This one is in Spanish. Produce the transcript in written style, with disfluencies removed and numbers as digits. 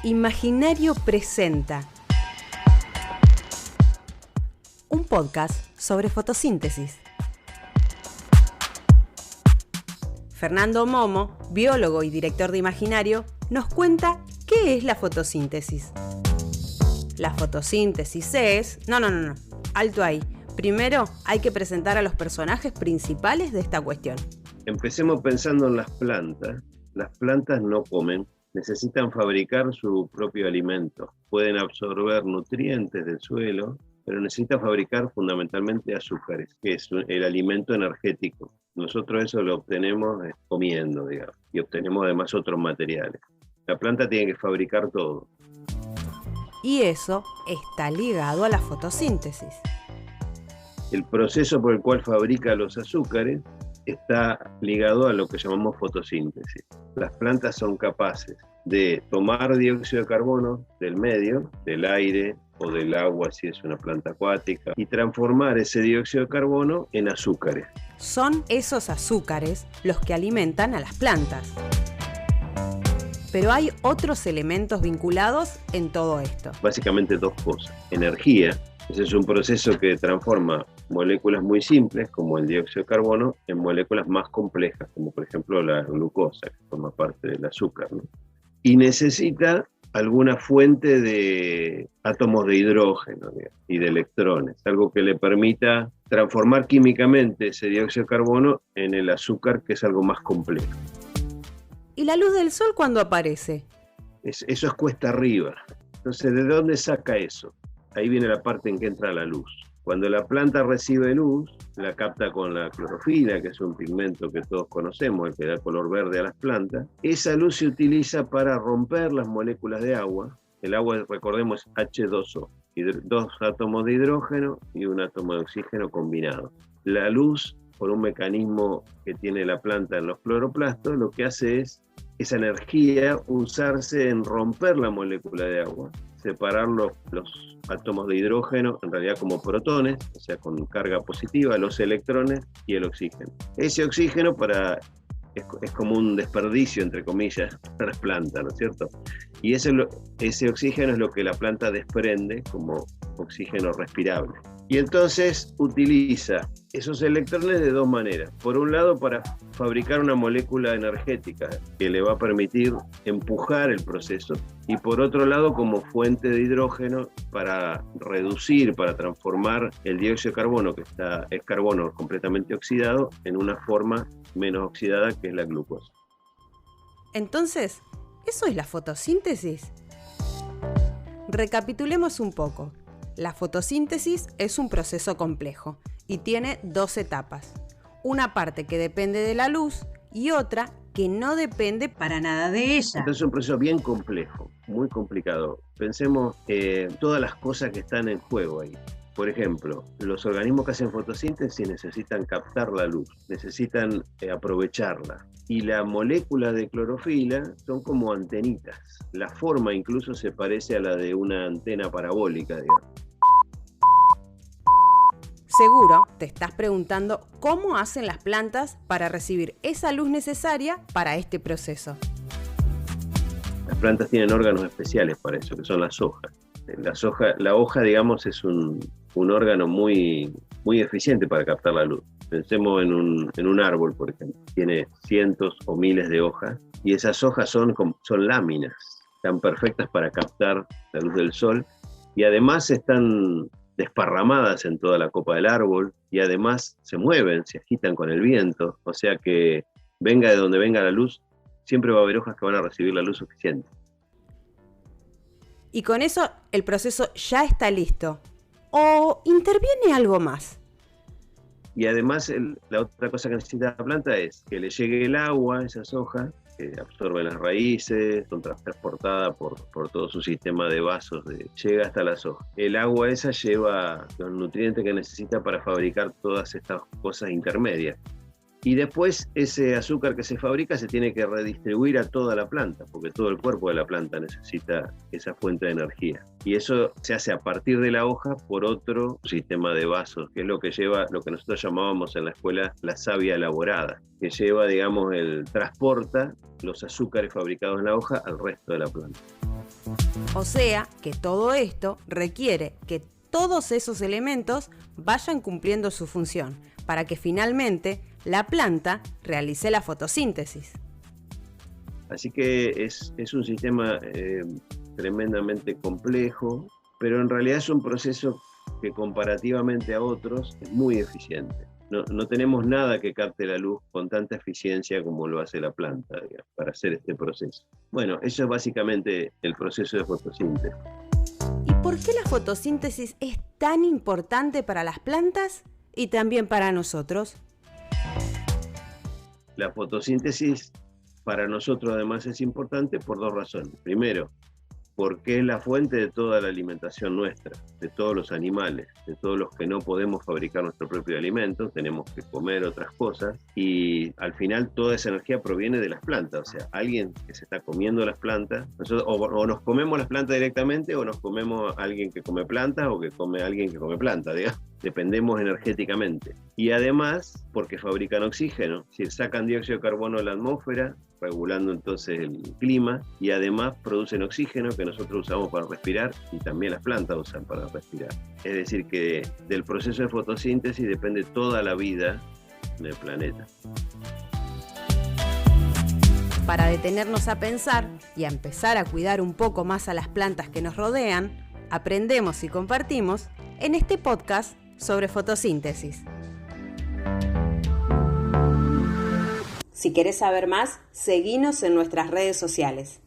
Imaginario presenta un podcast sobre fotosíntesis. Fernando Momo, biólogo y director de Imaginario, nos cuenta qué es la fotosíntesis. La fotosíntesis es... No, alto ahí. Primero hay que presentar a los personajes principales de esta cuestión. Empecemos pensando en las plantas. Las plantas no comen, necesitan fabricar su propio alimento. Pueden absorber nutrientes del suelo, pero necesitan fabricar fundamentalmente azúcares, que es el alimento energético. Nosotros eso lo obtenemos comiendo, digamos, y obtenemos además otros materiales. La planta tiene que fabricar todo. Y eso está ligado a la fotosíntesis. El proceso por el cual fabrica los azúcares está ligado a lo que llamamos fotosíntesis. Las plantas son capaces de tomar dióxido de carbono del medio, del aire o del agua si es una planta acuática, y transformar ese dióxido de carbono en azúcares. Son esos azúcares los que alimentan a las plantas. Pero hay otros elementos vinculados en todo esto. Básicamente dos cosas. Energía. Ese es un proceso que transforma moléculas muy simples, como el dióxido de carbono, en moléculas más complejas, como por ejemplo la glucosa, que forma parte del azúcar, ¿no? Y necesita alguna fuente de átomos de hidrógeno, digamos, y de electrones, algo que le permita transformar químicamente ese dióxido de carbono en el azúcar, que es algo más complejo. ¿Y la luz del sol cuándo aparece? Eso es cuesta arriba. Entonces, ¿de dónde saca eso? Ahí viene la parte en que entra la luz. Cuando la planta recibe luz, la capta con la clorofila, que es un pigmento que todos conocemos, el que da color verde a las plantas. Esa luz se utiliza para romper las moléculas de agua. El agua, recordemos, es H2O, dos átomos de hidrógeno y un átomo de oxígeno combinado. La luz, por un mecanismo que tiene la planta en los cloroplastos, lo que hace es esa energía usarse en romper la molécula de agua, separar los átomos de hidrógeno, en realidad como protones, o sea, con carga positiva, los electrones y el oxígeno. Ese oxígeno es como un desperdicio, entre comillas, para las plantas, ¿no es cierto? Y ese oxígeno es lo que la planta desprende como oxígeno respirable. Y entonces utiliza esos electrones de dos maneras. Por un lado, para fabricar una molécula energética que le va a permitir empujar el proceso, y por otro lado, como fuente de hidrógeno para reducir, para transformar el dióxido de carbono, que es carbono completamente oxidado, en una forma menos oxidada, que es la glucosa. Entonces, ¿eso es la fotosíntesis? Recapitulemos un poco. La fotosíntesis es un proceso complejo y tiene dos etapas. Una parte que depende de la luz y otra que no depende para nada de ella. Entonces es un proceso bien complejo, muy complicado. Pensemos todas las cosas que están en juego ahí. Por ejemplo, los organismos que hacen fotosíntesis necesitan captar la luz, necesitan aprovecharla. Y la molécula de clorofila son como antenitas. La forma incluso se parece a la de una antena parabólica, digamos. Seguro te estás preguntando cómo hacen las plantas para recibir esa luz necesaria para este proceso. Las plantas tienen órganos especiales para eso, que son las hojas. La hoja, digamos, es un órgano muy, muy eficiente para captar la luz. Pensemos en un árbol, por ejemplo. Tiene cientos o miles de hojas, y esas hojas son láminas. Están perfectas para captar la luz del sol, y además están desparramadas en toda la copa del árbol, y además se mueven, se agitan con el viento, o sea que venga de donde venga la luz, siempre va a haber hojas que van a recibir la luz suficiente. Y con eso el proceso ya está listo. ¿O interviene algo más? Y además la otra cosa que necesita la planta es que le llegue el agua a esas hojas, que absorben las raíces, son transportadas por todo su sistema de vasos, llega hasta las hojas. El agua esa lleva los nutrientes que necesita para fabricar todas estas cosas intermedias. Y después ese azúcar que se fabrica se tiene que redistribuir a toda la planta, porque todo el cuerpo de la planta necesita esa fuente de energía. Y eso se hace a partir de la hoja por otro sistema de vasos, que es lo que lleva, lo que nosotros llamábamos en la escuela la savia elaborada, que lleva, digamos, transporta los azúcares fabricados en la hoja al resto de la planta. O sea que todo esto requiere que todos esos elementos vayan cumpliendo su función para que finalmente la planta realice la fotosíntesis. Así que es un sistema tremendamente complejo, pero en realidad es un proceso que comparativamente a otros es muy eficiente. No tenemos nada que capte la luz con tanta eficiencia como lo hace la planta, digamos, para hacer este proceso. Bueno, eso es básicamente el proceso de fotosíntesis. ¿Y por qué la fotosíntesis es tan importante para las plantas y también para nosotros? La fotosíntesis para nosotros además es importante por dos razones. Primero, porque es la fuente de toda la alimentación nuestra, de todos los animales, de todos los que no podemos fabricar nuestro propio alimento, tenemos que comer otras cosas, y al final toda esa energía proviene de las plantas. O sea, alguien que se está comiendo las plantas, nosotros, o nos comemos las plantas directamente, o nos comemos a alguien que come plantas, o que come a alguien que come plantas, digamos. Dependemos energéticamente. Y además, porque fabrican oxígeno, es decir, sacan dióxido de carbono de la atmósfera, regulando entonces el clima, y además producen oxígeno que nosotros usamos para respirar y también las plantas usan para respirar. Es decir, que del proceso de fotosíntesis depende toda la vida del planeta. Para detenernos a pensar y a empezar a cuidar un poco más a las plantas que nos rodean, aprendemos y compartimos en este podcast sobre fotosíntesis. Si querés saber más, seguinos en nuestras redes sociales.